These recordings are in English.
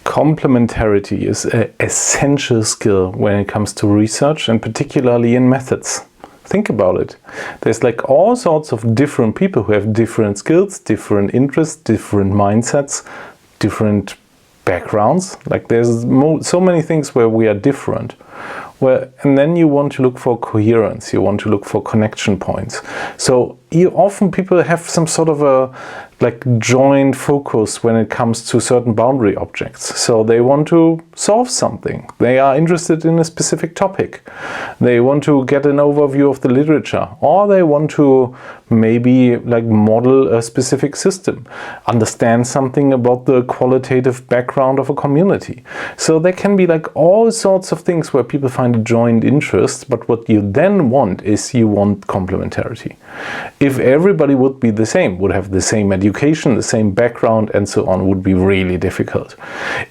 Complementarity is an essential skill when it comes to research, and particularly in methods. Think about it. There's like all sorts of different people who have different skills, different interests, different mindsets, different backgrounds. Like there's so many things where we are different. And then you want to look for coherence, you want to look for connection points. So often people have some sort of a joint focus when it comes to certain boundary objects. So they want to solve something. They are interested in a specific topic. They want to get an overview of the literature, or they want to maybe model a specific system, understand something about the qualitative background of a community. So there can be all sorts of things where people find a joint interest, but what you then want is you want complementarity. If everybody would be the same, would have the same education, the same background and so on, would be really difficult.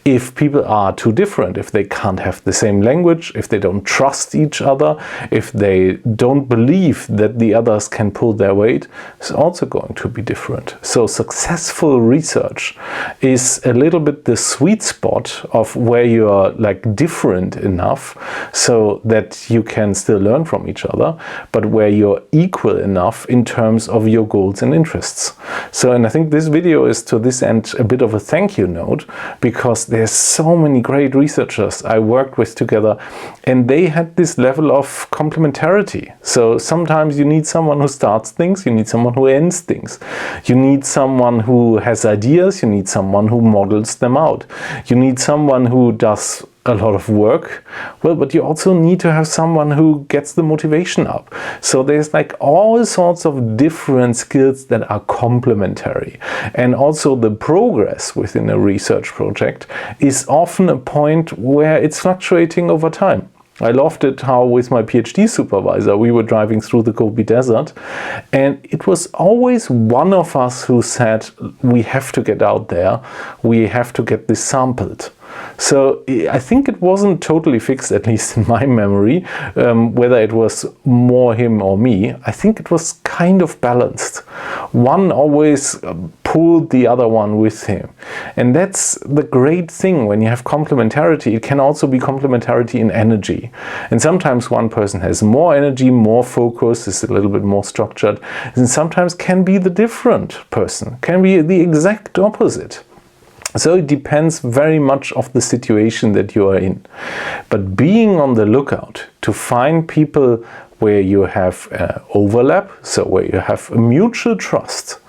If people are too different, if they can't have the same language, if they don't trust each other, if they don't believe that the others can pull their weight, it's also going to be different. So successful research is a little bit the sweet spot of where you are different enough so that you can still learn from each other, but where you're equal enough in terms of your goals and interests. So, and I think this video is to this end a bit of a thank you note, because there's so many great researchers I worked with together, and they had this level of complementarity. So sometimes you need someone who starts things, you need someone who ends things. You need someone who has ideas, you need someone who models them out. You need someone who does a lot of work, but you also need to have someone who gets the motivation up. So there's all sorts of different skills that are complementary. And also the progress within a research project is often a point where it's fluctuating over time. I loved it how with my PhD supervisor we were driving through the Gobi Desert, and it was always one of us who said, we have to get out there, we have to get this sampled. So I think it wasn't totally fixed, at least in my memory, whether it was more him or me. I think it was kind of balanced. One always pulled the other one with him. And that's the great thing when you have complementarity. It can also be complementarity in energy. And sometimes one person has more energy, more focus, is a little bit more structured, and sometimes can be the different person, can be the exact opposite. So it depends very much of the situation that you are in. But being on the lookout to find people where you have overlap, so where you have a mutual trust,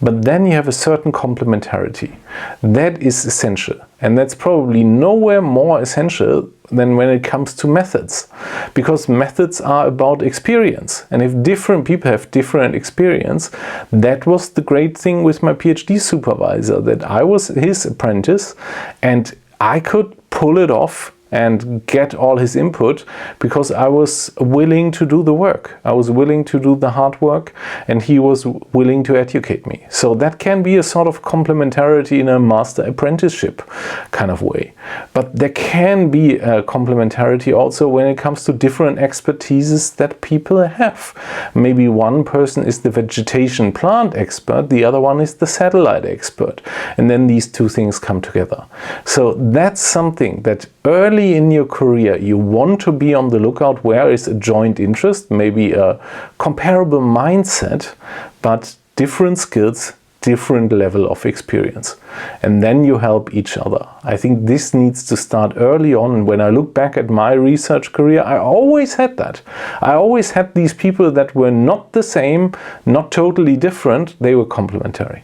but then you have a certain complementarity, that is essential. And that's probably nowhere more essential than when it comes to methods, because methods are about experience. And if different people have different experience, that was the great thing with my PhD supervisor, that I was his apprentice and I could pull it off and get all his input because I was willing to do the work. I was willing to do the hard work, and he was willing to educate me. So that can be a sort of complementarity in a master apprenticeship kind of way. But there can be a complementarity also when it comes to different expertises that people have. Maybe one person is the vegetation plant expert, the other one is the satellite expert. And then these two things come together. So that's something that early in your career you want to be on the lookout where is a joint interest, maybe a comparable mindset, but different skills, different level of experience. And then you help each other. I think this needs to start early on. And when I look back at my research career, I always had that. I always had these people that were not the same, not totally different, they were complementary.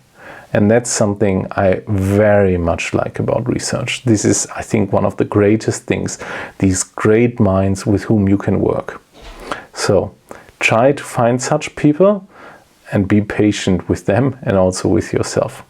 And that's something I very much like about research. This is, I think, one of the greatest things, these great minds with whom you can work. So try to find such people and be patient with them and also with yourself.